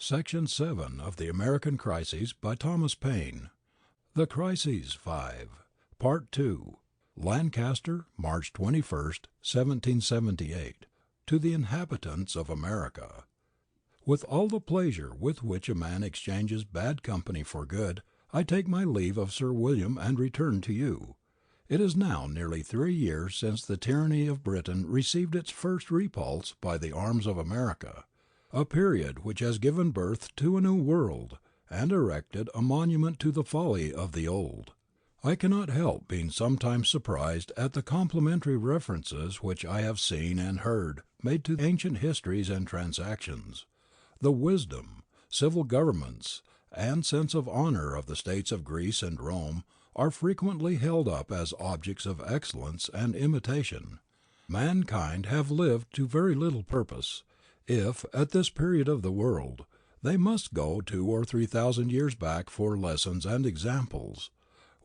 Section 7 of the American Crises by Thomas Paine. The Crises 5. Part 2. Lancaster, March 21st, 1778. To the Inhabitants of America. With all the pleasure with which a man exchanges bad company for good, I take my leave of Sir William and return to you. It is now nearly 3 years since the tyranny of Britain received its first repulse by the arms of America, a period which has given birth to a new world, and erected a monument to the folly of the old. I cannot help being sometimes surprised at the complimentary references which I have seen and heard made to ancient histories and transactions. The wisdom, civil governments, and sense of honor of the states of Greece and Rome are frequently held up as objects of excellence and imitation. Mankind have lived to very little purpose, if, at this period of the world, they must go 2,000 or 3,000 years back for lessons and examples.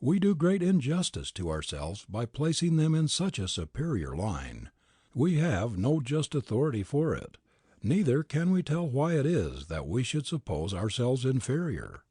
We do great injustice to ourselves by placing them in such a superior line. We have no just authority for it. Neither can we tell why it is that we should suppose ourselves inferior.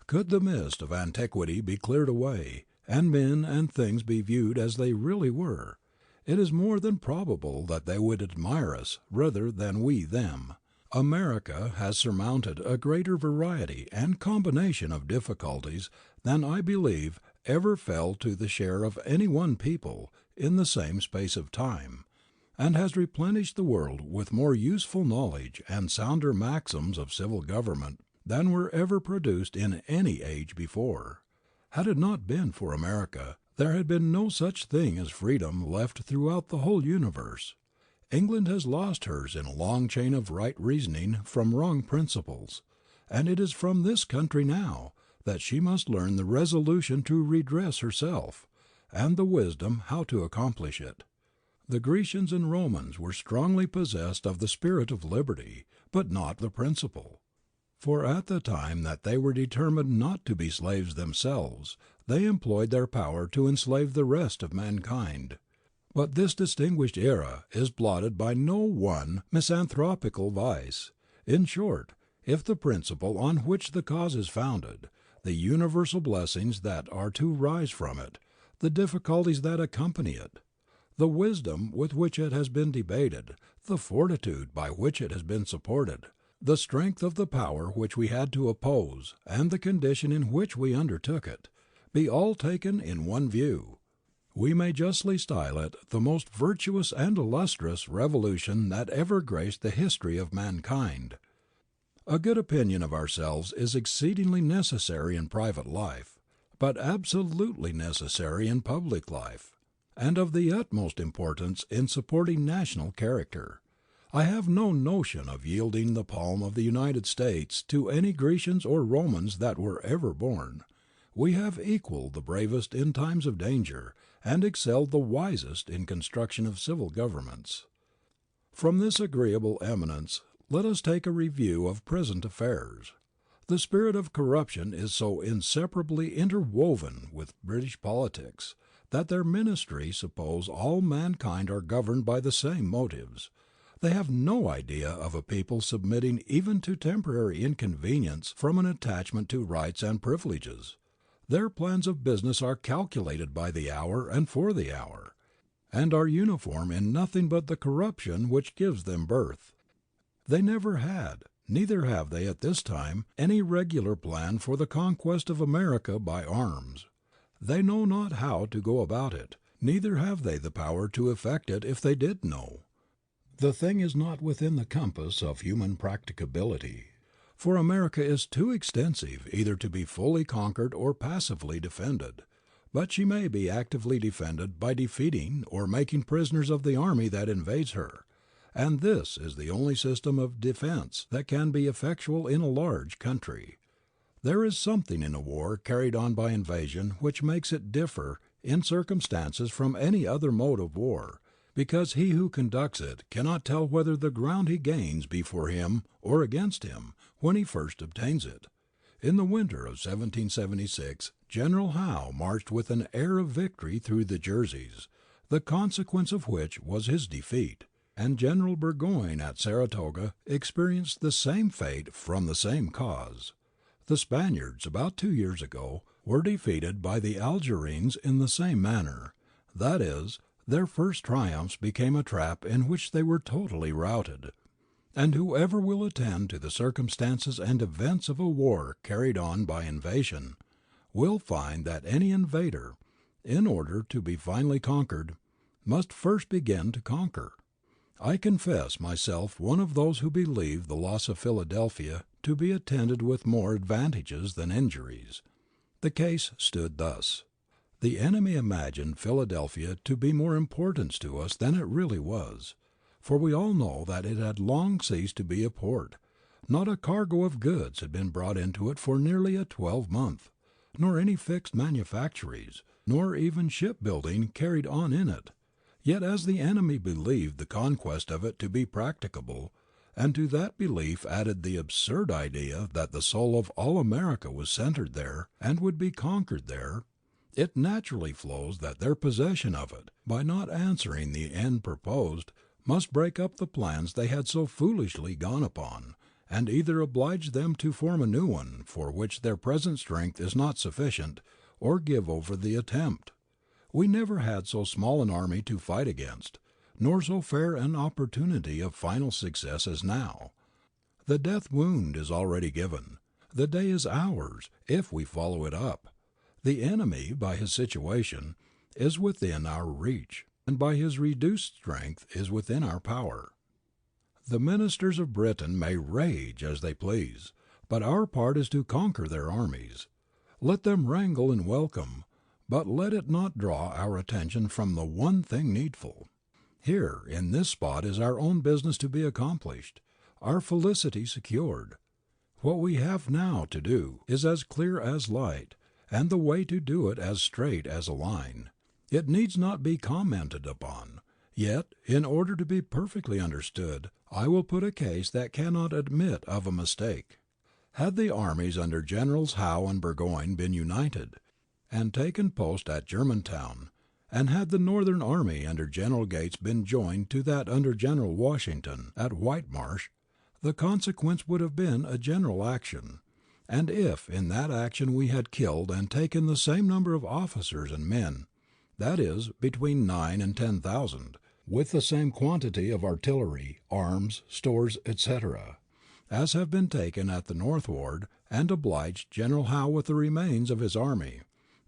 Could the mist of antiquity be cleared away, and men and things be viewed as they really were, it is more than probable that they would admire us rather than we them. America has surmounted a greater variety and combination of difficulties than I believe ever fell to the share of any one people in the same space of time, and has replenished the world with more useful knowledge and sounder maxims of civil government than were ever produced in any age before. Had it not been for America, there had been no such thing as freedom left throughout the whole universe. England has lost hers in a long chain of right reasoning from wrong principles, and it is from this country now that she must learn the resolution to redress herself, and the wisdom how to accomplish it. The Grecians and Romans were strongly possessed of the spirit of liberty, but not the principle. For at the time that they were determined not to be slaves themselves, they employed their power to enslave the rest of mankind. But this distinguished era is blotted by no one misanthropical vice. In short, if the principle on which the cause is founded, the universal blessings that are to rise from it, the difficulties that accompany it, the wisdom with which it has been debated, the fortitude by which it has been supported, the strength of the power which we had to oppose, and the condition in which we undertook it, be all taken in one view, we may justly style it the most virtuous and illustrious revolution that ever graced the history of mankind. A good opinion of ourselves is exceedingly necessary in private life, but absolutely necessary in public life, and of the utmost importance in supporting national character. I have no notion of yielding the palm of the United States to any Grecians or Romans that were ever born. We have equalled the bravest in times of danger, and excelled the wisest in construction of civil governments. From this agreeable eminence let us take a review of present affairs. The spirit of corruption is so inseparably interwoven with British politics, that their ministry suppose all mankind are governed by the same motives. They have no idea of a people submitting even to temporary inconvenience from an attachment to rights and privileges. Their plans of business are calculated by the hour and for the hour, and are uniform in nothing but the corruption which gives them birth. They never had, neither have they at this time, any regular plan for the conquest of America by arms. They know not how to go about it, neither have they the power to effect it if they did know. The thing is not within the compass of human practicability, for America is too extensive either to be fully conquered or passively defended, but she may be actively defended by defeating or making prisoners of the army that invades her, and this is the only system of defense that can be effectual in a large country. There is something in a war carried on by invasion which makes it differ in circumstances from any other mode of war, because he who conducts it cannot tell whether the ground he gains be for him or against him when he first obtains it. In the winter of 1776 General Howe marched with an air of victory through the Jerseys, the consequence of which was his defeat. and General Burgoyne at Saratoga experienced the same fate from the same cause. The Spaniards, about 2 years ago, were defeated by the Algerines in the same manner. That is, their first triumphs became a trap in which they were totally routed. And whoever will attend to the circumstances and events of a war carried on by invasion, will find that any invader, in order to be finally conquered, must first begin to conquer. I confess myself one of those who believe the loss of Philadelphia to be attended with more advantages than injuries. The case stood thus. The enemy imagined Philadelphia to be more important to us than it really was, for we all know that it had long ceased to be a port. Not a cargo of goods had been brought into it for nearly a 12-month, nor any fixed manufactories, nor even shipbuilding carried on in it. Yet as the enemy believed the conquest of it to be practicable, and to that belief added the absurd idea that the soul of all America was centered there and would be conquered there, it naturally flows that their possession of it, by not answering the end proposed, must break up the plans they had so foolishly gone upon, and either oblige them to form a new one for which their present strength is not sufficient, or give over the attempt. We never had so small an army to fight against, nor so fair an opportunity of final success as now. The death wound is already given. The day is ours, if we follow it up. The enemy, by his situation, is within our reach, and by his reduced strength is within our power. The ministers of Britain may rage as they please, but our part is to conquer their armies. Let them wrangle and welcome, but let it not draw our attention from the one thing needful. Here, in this spot, is our own business to be accomplished, our felicity secured. What we have now to do is as clear as light, and the way to do it as straight as a line. It needs not be commented upon. Yet, in order to be perfectly understood, I will put a case that cannot admit of a mistake. Had the armies under Generals Howe and Burgoyne been united, and taken post at Germantown, and had the Northern Army under General Gates been joined to that under General Washington at White Marsh, the consequence would have been a general action. And if in that action we had killed and taken the same number of officers and men, that is, between 9,000 and 10,000, with the same quantity of artillery, arms, stores, etc., as have been taken at the North Ward, and obliged General Howe with the remains of his army,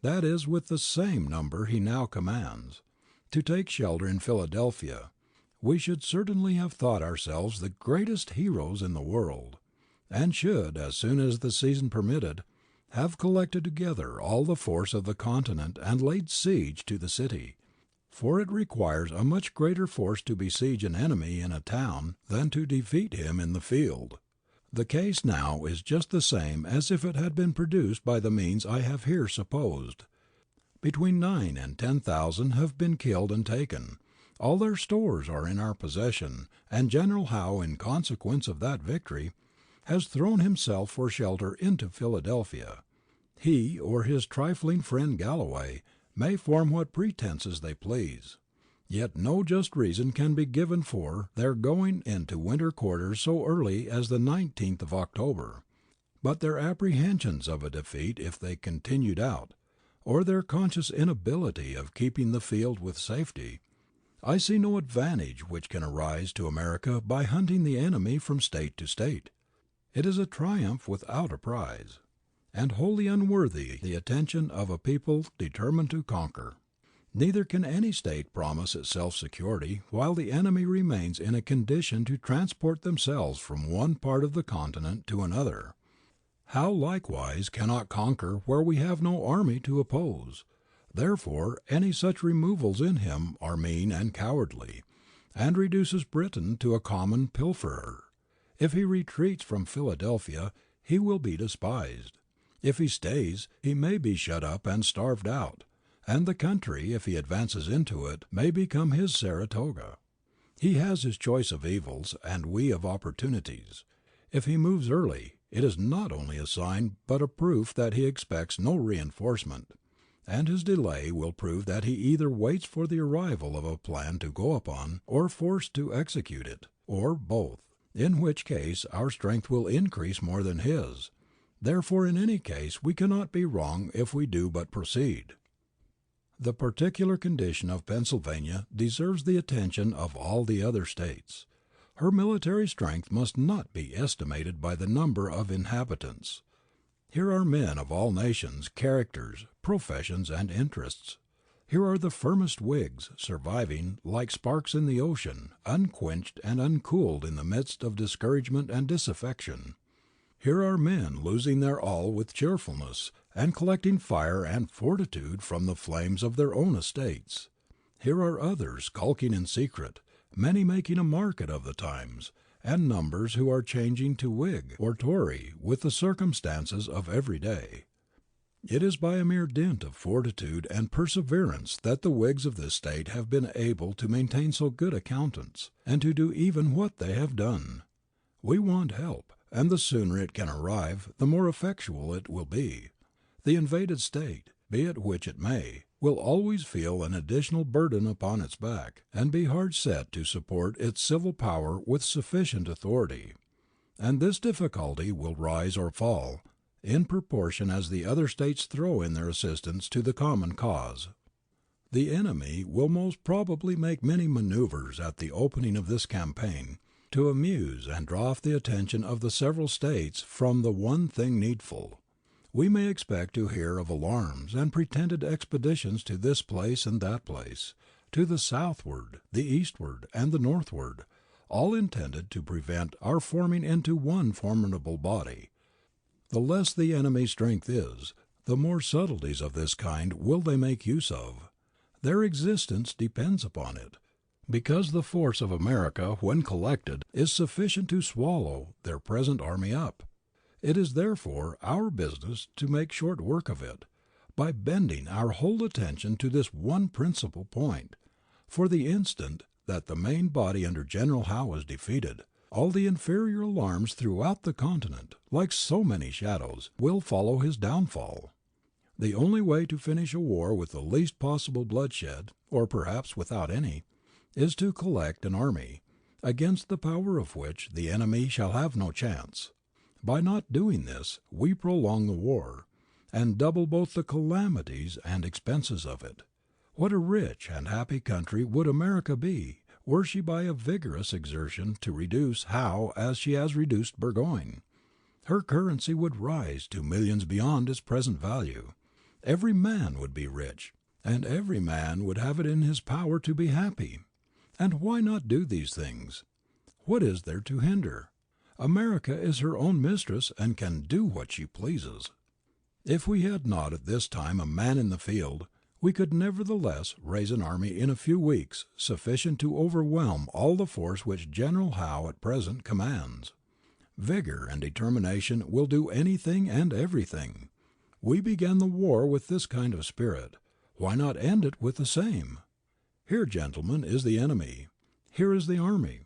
that is, with the same number he now commands, to take shelter in Philadelphia, we should certainly have thought ourselves the greatest heroes in the world, and should, as soon as the season permitted, have collected together all the force of the continent and laid siege to the city, for it requires a much greater force to besiege an enemy in a town than to defeat him in the field. The case now is just the same as if it had been produced by the means I have here supposed. Between 9,000 and 10,000 have been killed and taken. All their stores are in our possession, and General Howe, in consequence of that victory, has thrown himself for shelter into Philadelphia. He or his trifling friend Galloway may form what pretenses they please, yet no just reason can be given for their going into winter quarters so early as the 19th of October. But their apprehensions of a defeat if they continued out, or their conscious inability of keeping the field with safety, I see no advantage which can arise to America by hunting the enemy from state to state. It is a triumph without a prize, and wholly unworthy the attention of a people determined to conquer. Neither can any state promise itself security while the enemy remains in a condition to transport themselves from one part of the continent to another. Howe likewise cannot conquer where we have no army to oppose. Therefore any such removals in him are mean and cowardly, and reduces Britain to a common pilferer. If he retreats from Philadelphia, he will be despised. If he stays, he may be shut up and starved out, and the country, if he advances into it, may become his Saratoga. He has his choice of evils, and we of opportunities. If he moves early, it is not only a sign but a proof that he expects no reinforcement. and his delay will prove that he either waits for the arrival of a plan to go upon, or forced to execute it, or both, in which case our strength will increase more than his. Therefore in any case we cannot be wrong if we do but proceed. The particular condition of Pennsylvania deserves the attention of all the other states. Her military strength must not be estimated by the number of inhabitants. Here are men of all nations, characters, professions, and interests. Here are the firmest Whigs, surviving, like sparks in the ocean, unquenched and uncooled in the midst of discouragement and disaffection. Here are men losing their all with cheerfulness, and collecting fire and fortitude from the flames of their own estates. Here are others skulking in secret, many making a market of the times, and numbers who are changing to Whig or Tory with the circumstances of every day. It is by a mere dint of fortitude and perseverance that the Whigs of this state have been able to maintain so good a countenance, and to do even what they have done. We want help, and the sooner it can arrive, the more effectual it will be. The invaded state, be it which it may, will always feel an additional burden upon its back, and be hard set to support its civil power with sufficient authority. And this difficulty will rise or fall, in proportion as the other states throw in their assistance to the common cause. The enemy will most probably make many maneuvers at the opening of this campaign, to amuse and draw off the attention of the several states from the one thing needful. We may expect to hear of alarms and pretended expeditions to this place and that place, to the southward, the eastward, and the northward, all intended to prevent our forming into one formidable body. The less the enemy's strength is, the more subtleties of this kind will they make use of. Their existence depends upon it, because the force of America, when collected, is sufficient to swallow their present army up. It is therefore our business to make short work of it, by bending our whole attention to this one principal point. For the instant that the main body under General Howe is defeated, all the inferior alarms throughout the continent, like so many shadows, will follow his downfall. The only way to finish a war with the least possible bloodshed, or perhaps without any, is to collect an army, against the power of which the enemy shall have no chance. By not doing this, we prolong the war, and double both the calamities and expenses of it. What a rich and happy country would America be, were she by a vigorous exertion to reduce Howe as she has reduced Burgoyne! Her currency would rise to millions beyond its present value. Every man would be rich, and every man would have it in his power to be happy. And why not do these things? What is there to hinder? America is her own mistress and can do what she pleases. If we had not at this time a man in the field, we could nevertheless raise an army in a few weeks sufficient to overwhelm all the force which General Howe at present commands. Vigor and determination will do anything and everything. We began the war with this kind of spirit. Why not end it with the same? Here, gentlemen, is the enemy. Here is the army.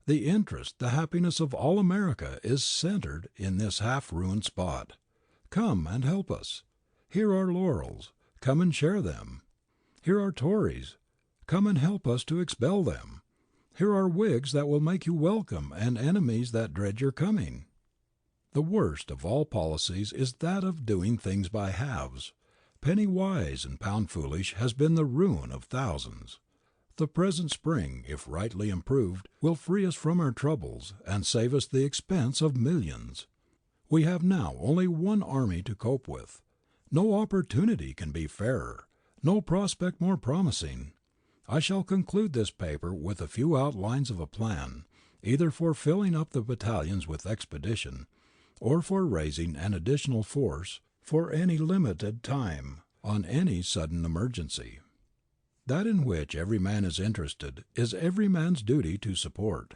The interest, the happiness of all America is centered in this half-ruined spot. Come and help us. Here are laurels. Come and share them. Here are Tories. Come and help us to expel them. Here are Whigs that will make you welcome and enemies that dread your coming. The worst of all policies is that of doing things by halves. Penny wise and pound foolish has been the ruin of thousands. The present spring, if rightly improved, will free us from our troubles, and save us the expense of millions. We have now only one army to cope with. No opportunity can be fairer, no prospect more promising. I shall conclude this paper with a few outlines of a plan, either for filling up the battalions with expedition, or for raising an additional force, for any limited time, on any sudden emergency. That in which every man is interested is every man's duty to support.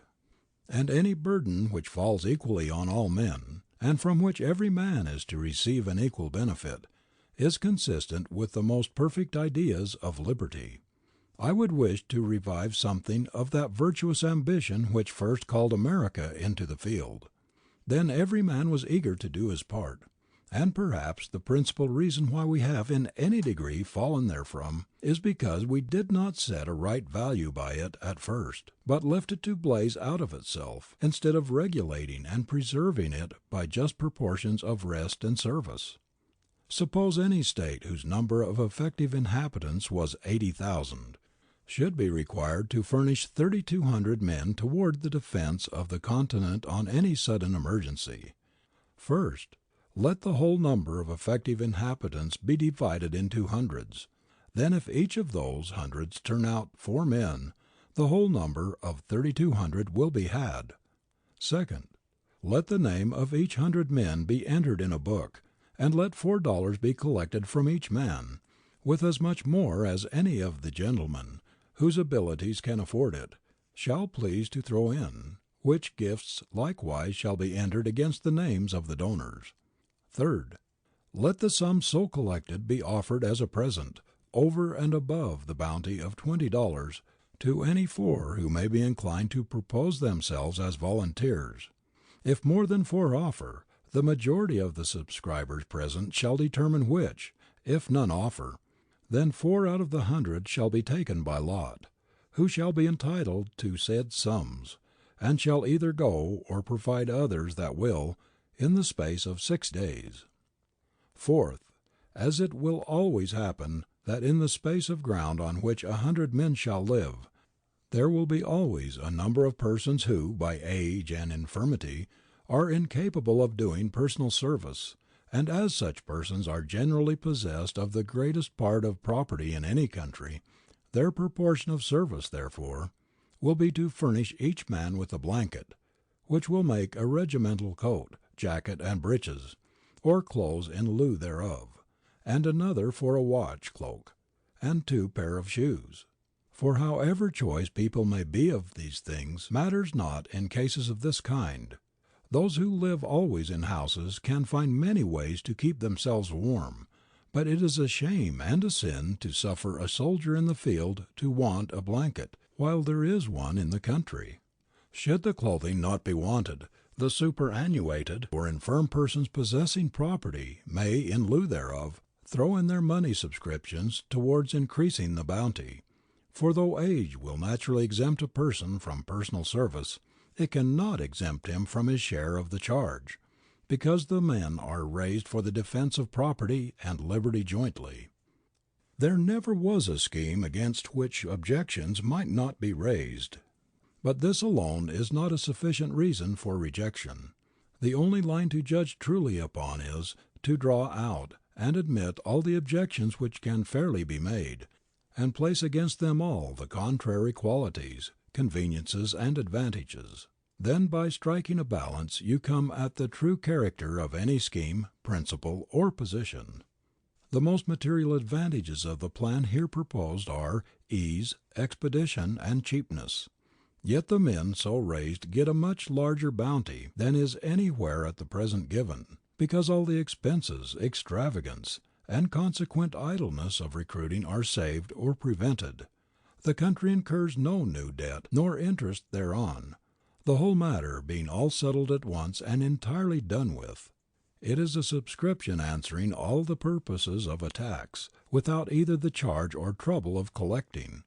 And any burden which falls equally on all men, and from which every man is to receive an equal benefit, is consistent with the most perfect ideas of liberty. I would wish to revive something of that virtuous ambition which first called America into the field. Then every man was eager to do his part, And perhaps the principal reason why we have in any degree fallen therefrom is because we did not set a right value by it at first, but left it to blaze out of itself, instead of regulating and preserving it by just proportions of rest and service. Suppose any state whose number of effective inhabitants was 80,000 should be required to furnish 3,200 men toward the defense of the continent on any sudden emergency. First, let the whole number of effective inhabitants be divided into hundreds. Then if each of those hundreds turn out 4 men, the whole number of 3,200 will be had. Second, let the name of each 100 men be entered in a book, and let $4 be collected from each man, with as much more as any of the gentlemen, whose abilities can afford it, shall please to throw in, which gifts likewise shall be entered against the names of the donors. Third, let the sum so collected be offered as a present, over and above the bounty of $20, to any 4 who may be inclined to propose themselves as volunteers. If more than 4 offer, the majority of the subscribers present shall determine which. If none offer, then 4 out of the 100 shall be taken by lot, who shall be entitled to said sums, and shall either go or provide others that will, in the space of 6 days. Fourth, as it will always happen that in the space of ground on which 100 men shall live, there will be always a number of persons who, by age and infirmity, are incapable of doing personal service, and as such persons are generally possessed of the greatest part of property in any country, their proportion of service, therefore, will be to furnish each man with a blanket, which will make a regimental coat, jacket, and breeches, or clothes in lieu thereof, and another for a watch, cloak, and 2 pair of shoes. For however choice people may be of these things matters not in cases of this kind. Those who live always in houses can find many ways to keep themselves warm, but it is a shame and a sin to suffer a soldier in the field to want a blanket, while there is one in the country. Should the clothing not be wanted, the superannuated or infirm persons possessing property may, in lieu thereof, throw in their money subscriptions towards increasing the bounty. For though age will naturally exempt a person from personal service, it cannot exempt him from his share of the charge, because the men are raised for the defense of property and liberty jointly. There never was a scheme against which objections might not be raised. But this alone is not a sufficient reason for rejection. The only line to judge truly upon is, to draw out and admit all the objections which can fairly be made, and place against them all the contrary qualities, conveniences, and advantages. Then by striking a balance you come at the true character of any scheme, principle, or position. The most material advantages of the plan here proposed are ease, expedition, and cheapness. Yet the men so raised get a much larger bounty than is anywhere at the present given, because all the expenses, extravagance, and consequent idleness of recruiting are saved or prevented. The country incurs no new debt nor interest thereon, the whole matter being all settled at once and entirely done with. It is a subscription answering all the purposes of a tax, without either the charge or trouble of collecting.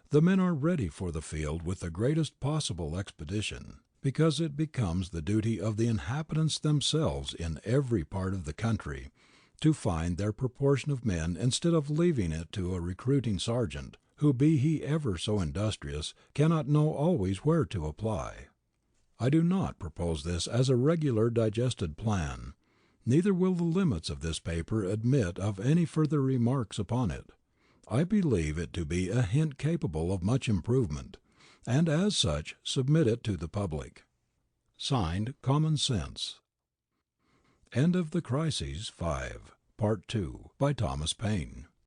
The men are ready for the field with the greatest possible expedition, because it becomes the duty of the inhabitants themselves in every part of the country to find their proportion of men instead of leaving it to a recruiting sergeant, who, be he ever so industrious, cannot know always where to apply. I do not propose this as a regular digested plan, neither will the limits of this paper admit of any further remarks upon it. I believe it to be a hint capable of much improvement, and as such submit it to the public. Signed, Common Sense. End of the Crises 5, Part 2, by Thomas Paine.